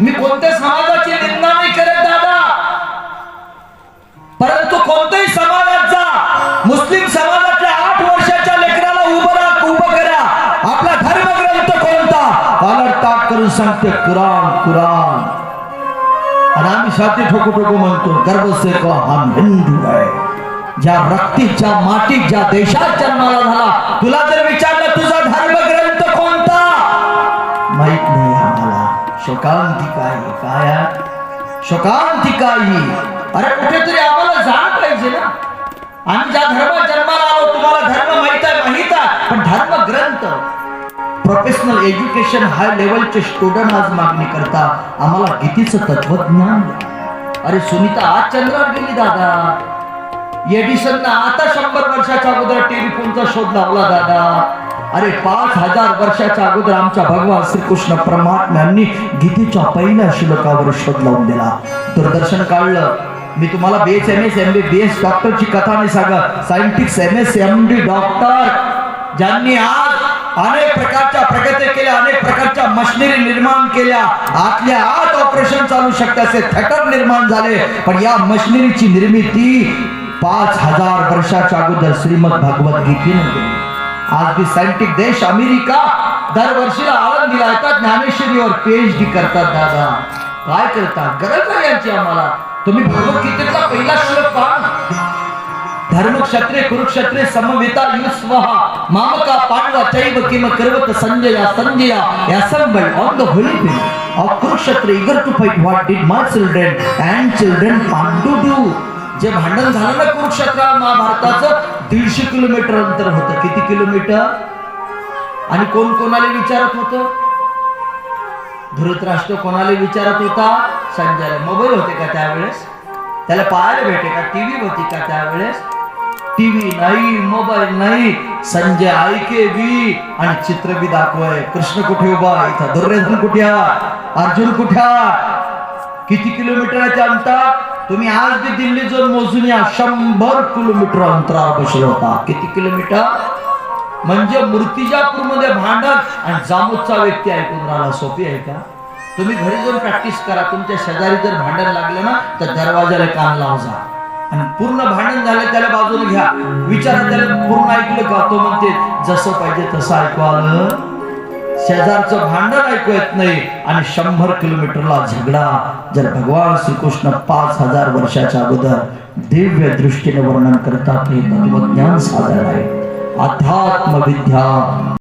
मी कोणत्या समाजाची निंदा नाही करत दादा, परंतु कोणत्याही समाजाचा, मुस्लिम समाजातल्या 8 वर्षाच्या लेकराला उभं करा, आपला धर्मग्रंथ कोणता कॉलर ताट करून सांगते कुराण कुरान, आणि आम्ही छाती ठोकू ठोकू म्हणतो गर्व से को हम हिंदू आहे. ज्या रक्तीत, ज्या मातीत, ज्या देशात जन्माला झाला, तुला जर विचारलं तुझा धर्मग्रंथ कोणता, माहित नाही आम्हाला. शोकांतिका ही काय, शोकांतिका ही. अरे कुठेतरी आम्हाला जाण पाहिजे ना, आम्ही ज्या धर्मात जन्माला आलो, तुम्हाला धर्म माहित आहे, पण धर्मग्रंथ, प्रोफेशनल एज्युकेशन हाय लेवलचे स्टुडंट आज मागणी करता आम्हाला गीतेचं तत्वज्ञान. अरे सुनीता आज चंद्रावर गेली दादा, एडिसननं आता 100 वर्षाच्या अगोदर टेलिफोनचा शोध लावला दादा. अरे 5000 वर्षाच्या अगोदर आमच्या भगवान श्रीकृष्ण परमात्म्यांनी गीतेच्या पहिल्या श्लोकावर शोध लावून दिला. दूरदर्शन काढलं. मी तुम्हाला BS MS MBBS डॉक्टरची कथा नाही सांगत, सायंटिस्ट MS MD डॉक्टर ज्यांनी आज अनेक प्रकारच्या प्रगती केल्या, अनेक प्रकारच्या मशिनरी निर्माण केल्या, आतल्या आत ऑपरेशन चालू शकते असे थिएटर निर्माण झाले. पण या मशिनरीची निर्मिती 5000 वर्षाच्या अगोदर श्रीमद भगवत गीतेने केली. आज भी सायंटिस्ट देश अमेरिका दरवर्षीला आळंदीला येतात, ज्ञानेश्वरीवर PhD करतात दादा. काय करतात, गरज आहे यांची आम्हाला. तुम्ही भगवद्गीतेतला पहिला श्लोक पहा, धर्मक्षत्रे कुरुक्षत्रे समवेता युस्वहा मामका पांडवा चैव किम करवत Sanjaya Sanjaya assembled on the holy field of Kurukshetra eager to fight. What did my children and children Pandu do? जे भांडण झालं ना कुरुक्षेत्र महाभारताचं, 150 किलोमीटर अंतर होतं. किती किलोमीटर? आणि कोण कोणाला विचारत होतं? धृतराष्ट्र कोणाला विचारत होता? संजयला. मोबाईल होते का त्यावेळेस? त्याला पाहायला भेटे का? टीव्ही होती का त्यावेळेस? टीव्ही नाही, मोबाईल नाही. संजय ऐके बी आणि चित्र बी दाखवाय. कृष्ण कुठे उभा, इथं दुर्योधन कुठे, अर्जुन कुठे, किती किलोमीटरच्या अंतर? तुम्ही आज बी दिल्ली जाऊन मोजून या, 100 किलोमीटर अंतरावर बसला होता. किती किलोमीटर? म्हणजे मूर्तिजापूर मध्ये भांडण आणि जामोदचा व्यक्ती ऐकून राहिला. सोपी आहे का? तुम्ही घरी जाऊन प्रॅक्टिस करा. तुमच्या शेजारी जर भांडण लागलं ना तर दरवाजाला कान लावा जा, आणि पूर्ण भांडण झालं त्याला बाजूला घ्या, विचारा त्याला पूर्ण ऐकलं का? तो म्हणते जसं पाहिजे तसं ऐकू आलं. शेजारचं भांडण ऐकू येत नाही आणि 100 किलोमीटरला झगडा. जर भगवान श्रीकृष्ण 5000 वर्षाच्या अगोदर दिव्य दृष्टीने वर्णन करतात, हे तत्वज्ञान साधन आहे, अध्यात्म विद्या.